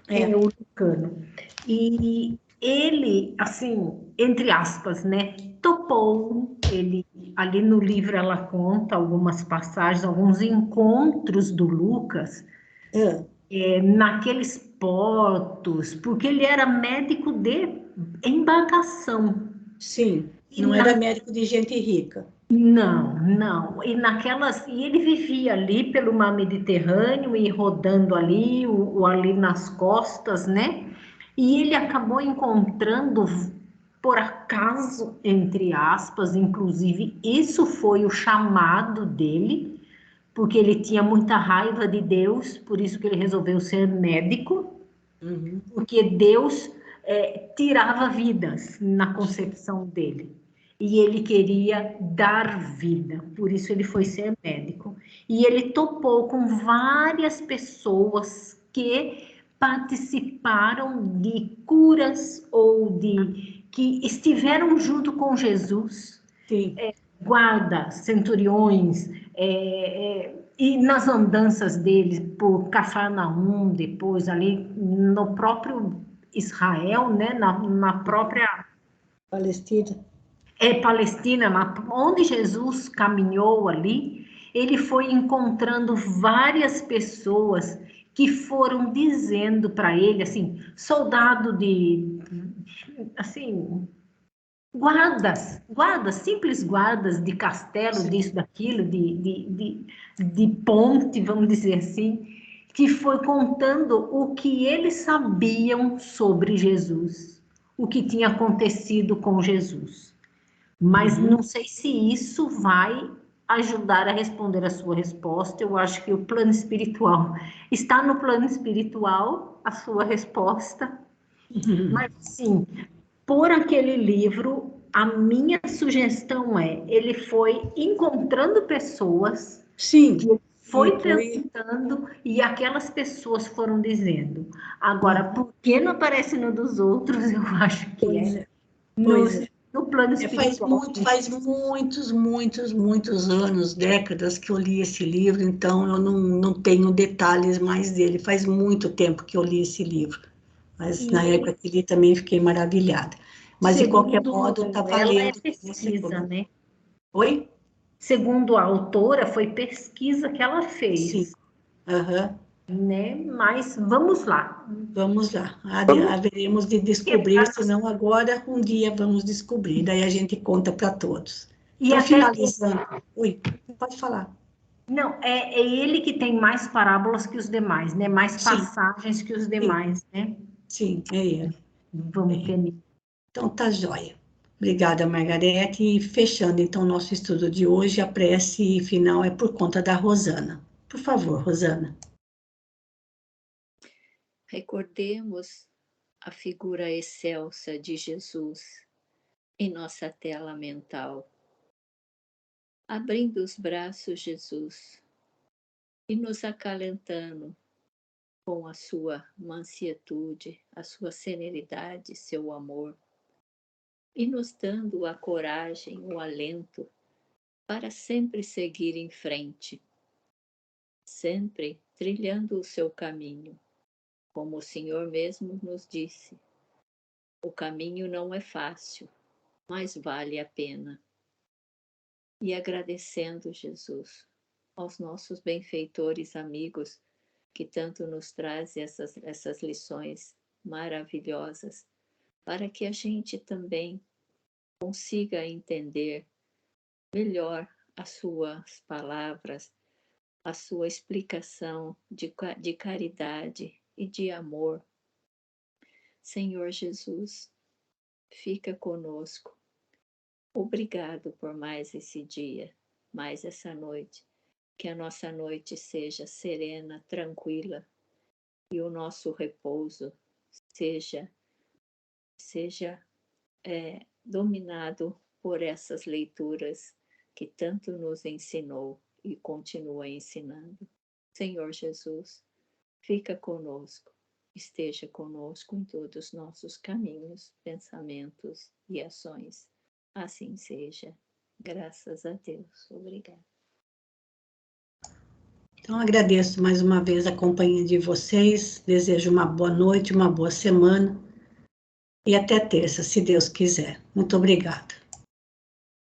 né? É o Lucano. E ele, assim, entre aspas, né, topou, ele, ali no livro ela conta algumas passagens, alguns encontros do Lucas, naqueles portos, porque ele era médico de embarcação. Sim, não era médico de gente rica. Não, não. E ele vivia ali pelo mar Mediterrâneo e rodando ali, ali nas costas, né? E ele acabou encontrando, por acaso, entre aspas, inclusive, isso foi o chamado dele, porque ele tinha muita raiva de Deus, por isso que ele resolveu ser médico, porque Deus tirava vidas na concepção dele. E ele queria dar vida, por isso ele foi ser médico. E ele topou com várias pessoas que participaram de curas ou que estiveram junto com Jesus. Sim. Guardas, centuriões, e nas andanças dele por Cafarnaum, depois ali no próprio Israel, né, na própria Palestina. Palestina, onde Jesus caminhou ali, ele foi encontrando várias pessoas que foram dizendo para ele, assim, soldado assim, guardas, simples guardas de castelo, disso, daquilo, de ponte, vamos dizer assim, que foi contando o que eles sabiam sobre Jesus, o que tinha acontecido com Jesus. Mas não sei se isso vai ajudar a responder a sua resposta. Eu acho que o plano espiritual está no plano espiritual a sua resposta. Mas sim, por aquele livro, a minha sugestão ele foi encontrando pessoas, sim, que ele foi perguntando e aquelas pessoas foram dizendo. Agora, por que não aparece no dos outros? Eu acho que no plano espiritual. Faz muitos anos, décadas que eu li esse livro, então eu não tenho detalhes mais dele. Faz muito tempo que eu li esse livro, mas na época que li também fiquei maravilhada. Mas de qualquer modo, está valendo. É pesquisa, né? Oi? Segundo a autora, foi pesquisa que ela fez. Sim. Né? Mas vamos lá. Vamos lá. Haveremos de descobrir, senão agora um dia vamos descobrir. Daí a gente conta para todos. Então, finalizando. Oi, pode falar. Não, é ele que tem mais parábolas que os demais, né? Mais passagens que os demais, né? Sim, é ele. Vamos ter. Então, tá joia. Obrigada, Margarete. E fechando, então, o nosso estudo de hoje, a prece final é por conta da Rosana. Por favor, Rosana. Recordemos a figura excelsa de Jesus em nossa tela mental. Abrindo os braços, Jesus, e nos acalentando com a sua mansietude, a sua serenidade, seu amor, e nos dando a coragem, o alento para sempre seguir em frente, sempre trilhando o seu caminho, como o Senhor mesmo nos disse. O caminho não é fácil, mas vale a pena. E agradecendo, Jesus, aos nossos benfeitores amigos, que tanto nos trazem essas lições maravilhosas, para que a gente também consiga entender melhor as suas palavras, a sua explicação de caridade e de amor. Senhor Jesus, fica conosco. Obrigado por mais esse dia, mais essa noite. Que a nossa noite seja serena, tranquila, e o nosso repouso seja dominado por essas leituras que tanto nos ensinou e continua ensinando. Senhor Jesus, fica conosco, esteja conosco em todos os nossos caminhos, pensamentos e ações. Assim seja. Graças a Deus. Obrigada. Então, agradeço mais uma vez a companhia de vocês, desejo uma boa noite, uma boa semana, e até terça, se Deus quiser. Muito obrigada.